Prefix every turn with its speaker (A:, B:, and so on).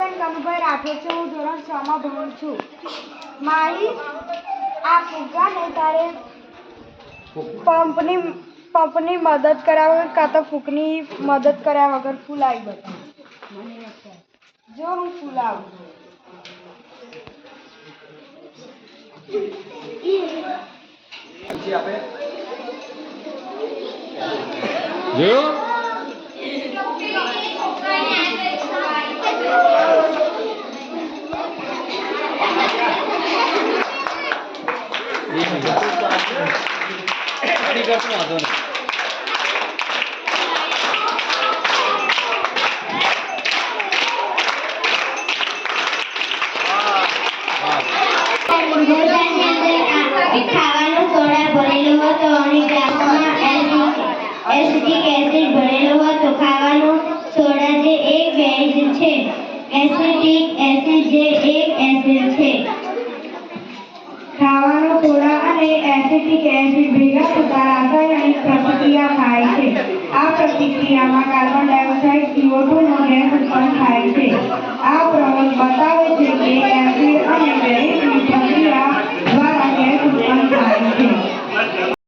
A: બેન કનુભાઈ રાઠોડ છું. હું ધોરણ 6 માં ભણું છું. મારી આ ફુગ્ગા ને તારે પંપની મદદ કર્યા વગર કાં તો ફૂંકની મદદ કર્યા વગર ફૂલાઈ બધી. જો હું ફૂલાવું
B: ખાવાનો સોડા ભરેલો હતો અને ગ્લાસમાં એસિટિક એસિડ ભરેલો હતો. ખાવાનો સોડા જે એક ગેસ છે, એસિટિક એસિડ જે એક એસિડ છે. ખાવાનો સોડા અને એસિટિક એસિડ ભેગા થતા રાસાયણિક પ્રતિક્રિયા થાય છે. આ પ્રતિક્રિયામાં કાર્બન ડાયોક્સાઇડ CO2 નો ગેસ ઉત્પન્ન થાય છે. આ પ્રયોગ બતાવે છે